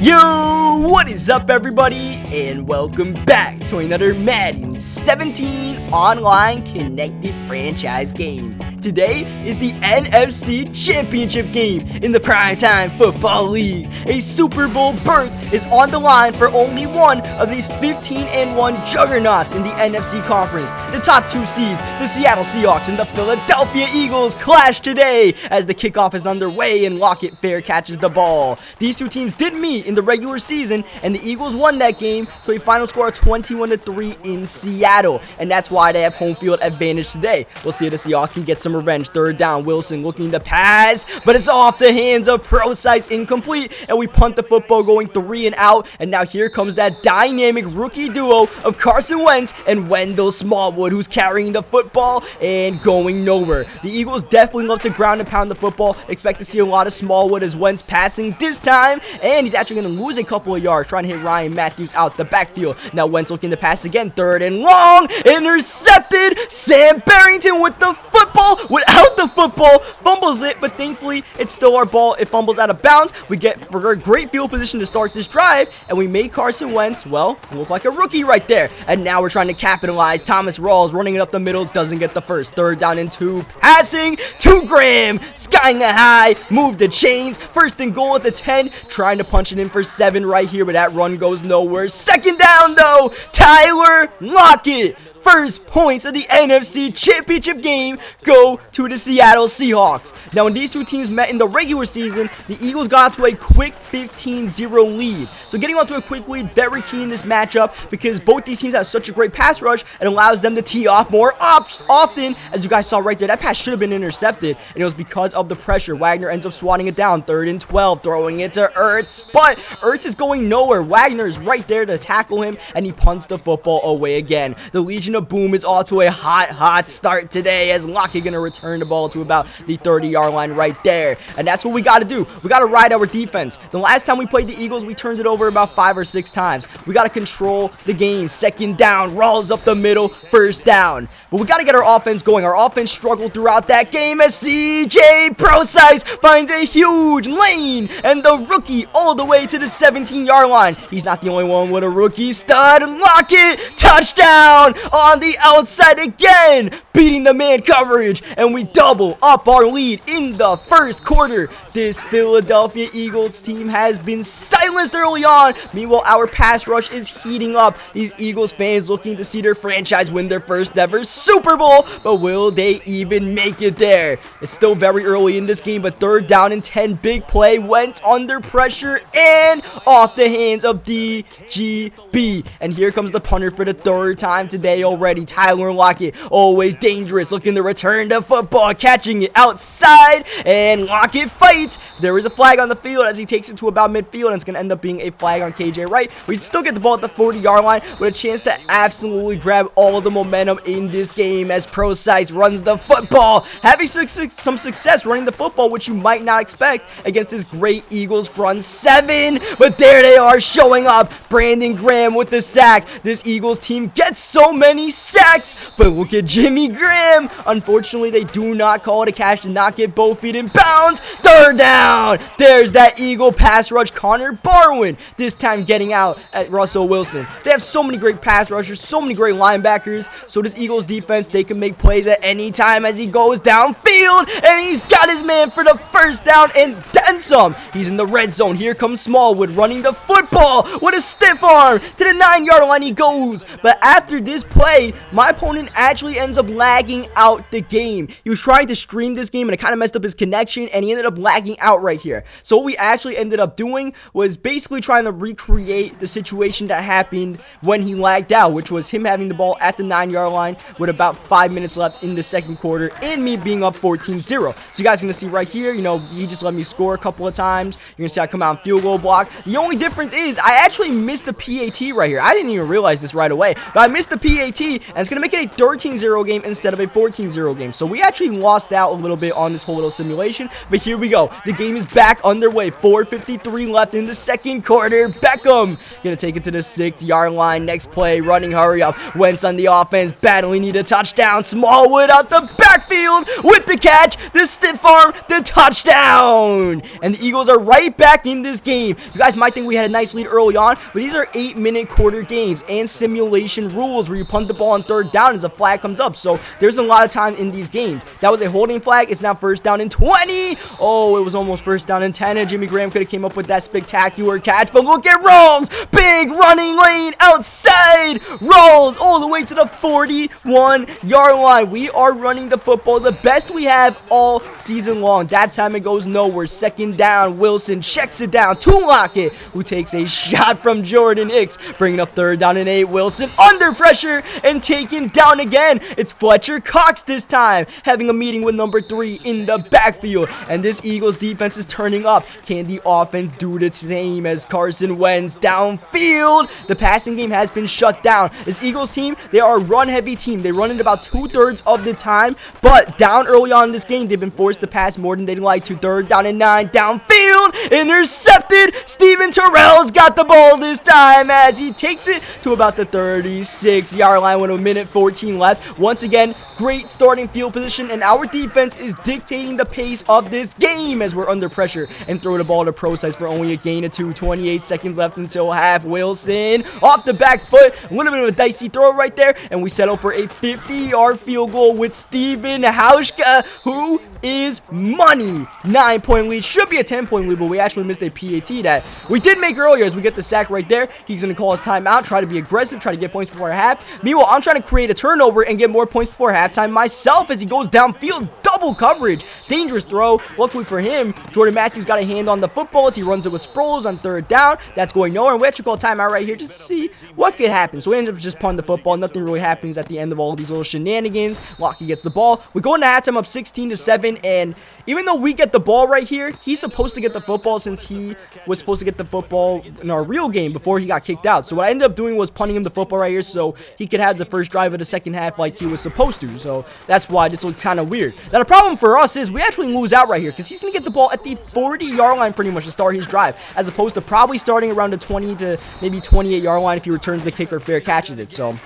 Yo, what is up everybody, and welcome back to another Madden 17 online connected franchise game. Today is the NFC Championship game in the Primetime Football League. A Super Bowl berth is on the line for only one of these 15-1 juggernauts in the NFC Conference. The top two seeds, the Seattle Seahawks and the Philadelphia Eagles, clash today as the kickoff is underway and Lockett Fair catches the ball. These two teams did meet in the regular season, and the Eagles won that game to a final score of 21-3 in Seattle, and that's why they have home field advantage today. We'll see if the Seahawks can get some revenge. Third down, Wilson looking to pass, but it's off the hands of Pro-Size, incomplete, and we punt the football going 3 and out, and now here comes that dynamic rookie duo of Carson Wentz and Wendell Smallwood, who's carrying the football and going nowhere. The Eagles definitely love to ground and pound the football. Expect to see a lot of Smallwood as Wentz passing this time, and he's actually going to lose a couple of yards trying to hit Ryan Matthews out the backfield. Now Wentz looking to pass again, third and long, intercepted. Sam Barrington with the football, without the football, fumbles it, but thankfully it's still our ball. It fumbles out of bounds. We get for a great field position to start this drive, and we made Carson Wentz, well, look like a rookie right there. And now we're trying to capitalize. Thomas Rawls running it up the middle, doesn't get the first. Third down and 2, passing to Graham, skying the high, move the chains, first and goal at the 10, trying to punch it in for 7 right here, but that run goes nowhere. Second down though, Tyler Lockett. First points of the NFC Championship game go to the Seattle Seahawks. Now, when these two teams met in the regular season, the Eagles got to a quick 15-0 lead. So getting onto a quick lead, very key in this matchup because both these teams have such a great pass rush. It allows them to tee off more often. As you guys saw right there, that pass should have been intercepted, and it was because of the pressure. Wagner ends up swatting it down, 3rd and 12, throwing it to Ertz, but Ertz is going nowhere. Wagner is right there to tackle him, and he punts the football away again. The Legion of Boom is off to a hot start today as Lockett gonna return the ball to about the 30-yard line right there, and that's what we got to do. We got to ride our defense. The last time we played the Eagles, we turned it over about 5 or 6 times. We got to control the game. Second down, rolls up the middle, first down, but we got to get our offense going. Our offense struggled throughout that game as CJ Pro-Size finds a huge lane, and the rookie all the way to the 17-yard line. He's not the only one with a rookie stud. Lockett, touchdown on the outside again, beating the man coverage, and we double up our lead in the first quarter. This Philadelphia Eagles team has been silenced early on. Meanwhile, our pass rush is heating up. These Eagles fans looking to see their franchise win their first ever Super Bowl, but will they even make it there? It's still very early in this game, but third down and 10, big play, Wentz under pressure and off the hands of DGB, and here comes the punter for the 3rd time today already. Tyler Lockett, always dangerous, looking to return the football, catching it outside, and Lockett fights. There is a flag on the field as he takes it to about midfield, and it's going to end up being a flag on KJ Wright. We still get the ball at the 40-yard line with a chance to absolutely grab all the momentum in this game as Pro-Size runs the football, having some success running the football, which you might not expect against this great Eagles front 7, but there they are showing up. Brandon Graham with the sack. This Eagles team gets so many sacks, but look at Jimmy Graham. Unfortunately, they do not call it a catch, did not get both feet in bounds. Third down. There's that Eagle pass rush. Connor Barwin this time getting out at Russell Wilson. They have so many great pass rushers, so many great linebackers, so this Eagles defense, they can make plays at any time as he goes downfield, and he's got his man for the first down and then some. He's in the red zone. Here comes Smallwood running the football with a stiff arm to the 9-yard line he goes, but after this play, my opponent actually ends up lagging out the game. He was trying to stream this game, and it kind of messed up his connection, and he ended up lagging out right here. So what we actually ended up doing was basically trying to recreate the situation that happened when he lagged out, which was him having the ball at the 9-yard line with about 5 minutes left in the second quarter, and me being up 14-0. So you guys are going to see right here, you know, he just let me score a couple of times. You're going to see I come out and field goal block. The only difference is I actually missed the PAT right here. I didn't even realize this right away, but I missed the PAT, and it's going to make it a 13-0 game instead of a 14-0 game. So we actually lost out a little bit on this whole little simulation, but here we go. The game is back underway. 4:53 left in the second quarter. Beckham going to take it to the 6-yard line. Next play, running hurry up. Wentz on the offense, battling, need a touchdown. Smallwood out the backfield with the catch, the stiff arm, the touchdown. And the Eagles are right back in this game. You guys might think we had a nice lead early on, but these are 8-minute quarter games and simulation rules where you punt the ball on third down as a flag comes up. So there's a lot of time in these games. That was a holding flag. It's now first down and 20. Oh, it was almost first down and 10. And Jimmy Graham could have came up with that spectacular catch, but look at Rolls. Big running lane outside. Rolls all the way to the 41-yard line. We are running the football the best we have all season long. That time it goes nowhere. Second down. Wilson checks it down to Lockett, who takes a shot from Jordan Hicks, bringing up third down and 8. Wilson under pressure and taken down again. It's Fletcher Cox this time, having a meeting with number 3 in the backfield. And this Eagles defense is turning up. Can the offense do the same as Carson Wentz downfield? The passing game has been shut down. This Eagles team, they are a run-heavy team. They run it about 2/3 of the time, but down early on in this game, they've been forced to pass more than they'd like to. Third down and 9, downfield, intercepted. Steven Terrell's got the ball this time as he takes it to about the 36-yard line with a minute 14 left. Once again, great starting field position, and our defense is dictating the pace of this game as we're under pressure and throw the ball to Procise for only a gain of 2. 28 seconds left until half. Wilson off the back foot, a little bit of a dicey throw right there, and we settle for a 50-yard field goal with Steven Hauschka, who is money. 9-point lead, should be a 10-point lead, but we actually missed a PAT that we did make earlier as we get the sack right there. He's going to call his timeout, try to be aggressive, try to get points before half. Meanwhile, I'm trying to create a turnover and get more points before halftime myself as he goes downfield. Double coverage. Dangerous throw. Luckily for him, Jordan Matthews got a hand on the football as he runs it with Sproles on third down. That's going nowhere. And we actually call a timeout right here just to see what could happen. So we end up just punting the football. Nothing really happens at the end of all of these little shenanigans. Lockie gets the ball. We go into halftime up 16-7, and even though we get the ball right here, he's supposed to get the football since he was supposed to get the football in our real game before he got kicked out. So what I ended up doing was punting him the football right here so he could have the first drive of the second half like he was supposed to. So that's why this looks kind of weird. Now the problem for us is we actually lose out right here because he's going to get the ball at the 40-yard line pretty much to start his drive, as opposed to probably starting around the 20 to maybe 28-yard line if he returns the kick or fair catches it. So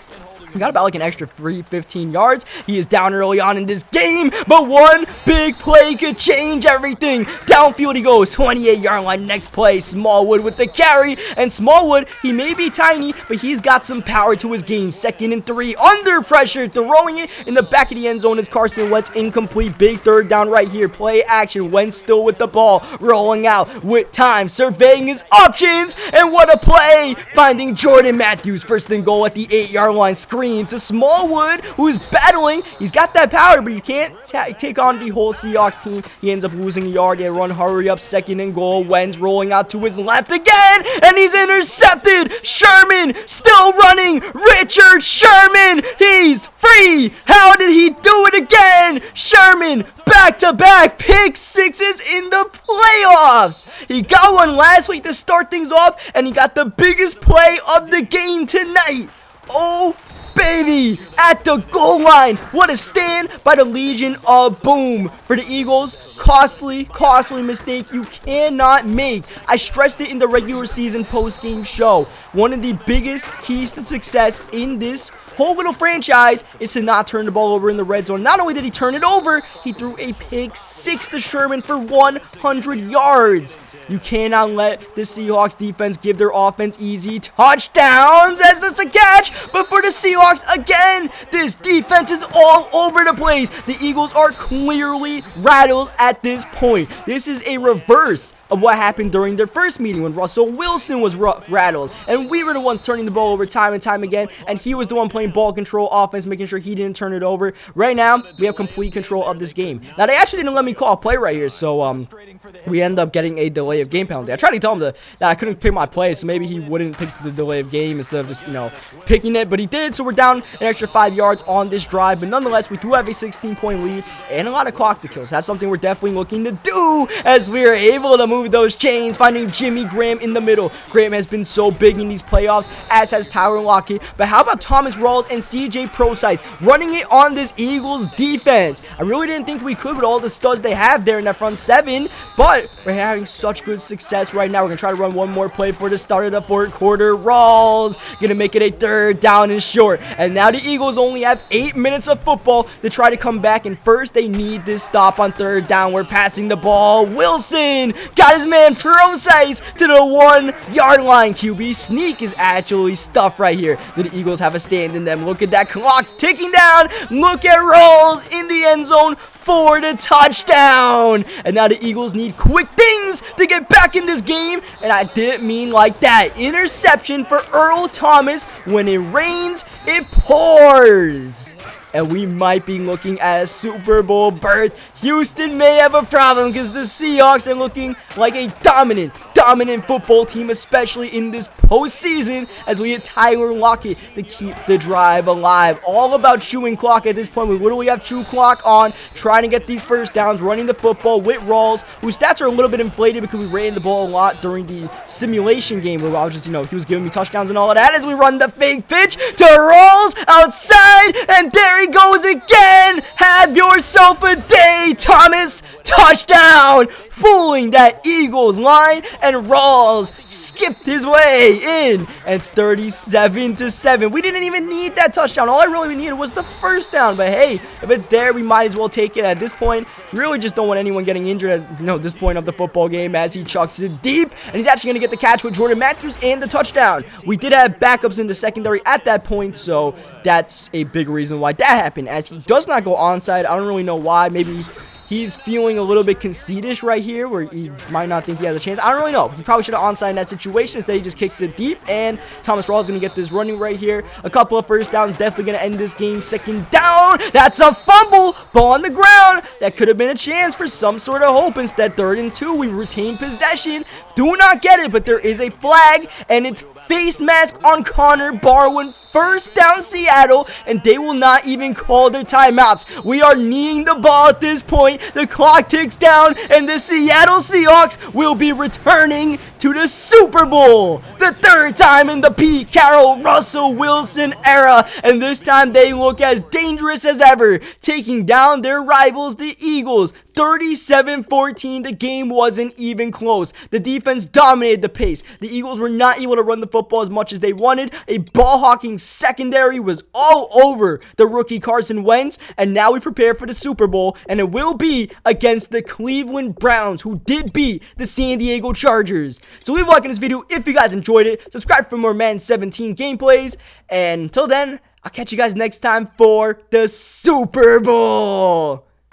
he got about like an extra 15 yards. He is down early on in this game, but one big play could change everything. Downfield he goes, 28-yard line. Next play, Smallwood with the carry, and Smallwood, he may be tiny, but he's got some power to his game. 2nd and 3, under pressure, throwing it in the back of the end zone as Carson Wentz, incomplete. Big third down right here. Play action. Wentz still with the ball, rolling out with time, surveying his options, and what a play! Finding Jordan Matthews, 1st and goal at the 8-yard line. Screen to Smallwood, who's battling. He's got that power, but you can't take on the whole Seahawks team. He ends up losing a yard. They run hurry up, 2nd and goal. Wentz rolling out to his left again, and he's intercepted. Sherman still running. Richard Sherman, he's free. How did he do it again? Sherman, back-to-back pick sixes in the playoffs. He got one last week to start things off, and he got the biggest play of the game tonight. Oh, baby, at the goal line. What a stand by the Legion of Boom for the Eagles. Costly mistake you cannot make. I stressed it in the regular season post-game show. One of the biggest keys to success in this whole little franchise is to not turn the ball over in the red zone. Not only did he turn it over, he threw a pick 6 to Sherman for 100 yards. You cannot let the Seahawks defense give their offense easy touchdowns as that's a catch, but for the Seahawks, again, this defense is all over the place. The Eagles are clearly rattled at this point. This is a reverse of what happened during their first meeting when Russell Wilson was rattled, and we were the ones turning the ball over time and time again, and he was the one playing ball control offense, making sure he didn't turn it over. Right now, we have complete control of this game. Now, they actually didn't let me call a play right here, so we end up getting a delay of game penalty. I tried to tell him that I couldn't pick my play, so maybe he wouldn't pick the delay of game instead of just, picking it, but he did, so we're down down an extra 5 yards on this drive, but nonetheless, we do have a 16-point lead and a lot of clock to kill. So that's something we're definitely looking to do as we are able to move those chains, finding Jimmy Graham in the middle. Graham has been so big in these playoffs, as has Tyler Lockett. But how about Thomas Rawls and CJ Procise running it on this Eagles defense? I really didn't think we could with all the studs they have there in that front seven, but we're having such good success right now. We're going to try to run one more play for the start of the fourth quarter. Rawls going to make it a third down and short. And now the Eagles only have 8 minutes of football to try to come back. And first, they need this stop on third down. We're passing the ball. Wilson got his man Procise to the 1-yard line. QB sneak is actually stuffed right here. The Eagles have a stand in them. Look at that clock ticking down. Look at Rawls in the end zone for the touchdown. And now the Eagles need quick things to get back in this game. And I didn't mean like that. Interception for Earl Thomas. When it rains, it pours. And we might be looking at a Super Bowl berth. Houston may have a problem because the Seahawks are looking like a dominant football team, especially in this postseason, as we hit Tyler Lockett to keep the drive alive. All about chewing clock at this point. We literally have chew clock on, trying to get these first downs, running the football with Rawls, whose stats are a little bit inflated because we ran the ball a lot during the simulation game where I was just, he was giving me touchdowns and all of that, as we run the fake pitch to Rawls outside, and there he goes again. Have yourself a day, Thomas. Touchdown. Fooling that Eagles line, and Rawls skipped his way in, and it's 37-7. We didn't even need that touchdown. All I really needed was the first down, but hey, if it's there, we might as well take it. At this point, we really just don't want anyone getting injured at this point of the football game, as he chucks it deep, and he's actually going to get the catch with Jordan Matthews and the touchdown. We did have backups in the secondary at that point, so that's a big reason why that happened, as he does not go onside. I don't really know why. Maybe he's feeling a little bit conceited right here, where he might not think he has a chance. I don't really know. He probably should have onside in that situation. Instead, he just kicks it deep, and Thomas Rawls is going to get this running right here. A couple of first downs, definitely going to end this game. Second down. That's a fumble. Ball on the ground. That could have been a chance for some sort of hope. Instead, 3rd and 2. We retain possession. Do not get it, but there is a flag, and it's face mask on Connor Barwin. First down, Seattle, and they will not even call their timeouts. We are kneeing the ball at this point. The clock ticks down, and the Seattle Seahawks will be returning to the Super Bowl. The 3rd time in the Pete Carroll, Russell Wilson era, and this time they look as dangerous as ever, taking down their rivals, the Eagles. 37-14, the game wasn't even close. The defense dominated the pace. The Eagles were not able to run the football as much as they wanted. A ball-hawking secondary was all over the rookie Carson Wentz, and now we prepare for the Super Bowl, and it will be against the Cleveland Browns, who did beat the San Diego Chargers. So leave a like in this video if you guys enjoyed it. Subscribe for more Madden 17 gameplays, and until then, I'll catch you guys next time for the Super Bowl.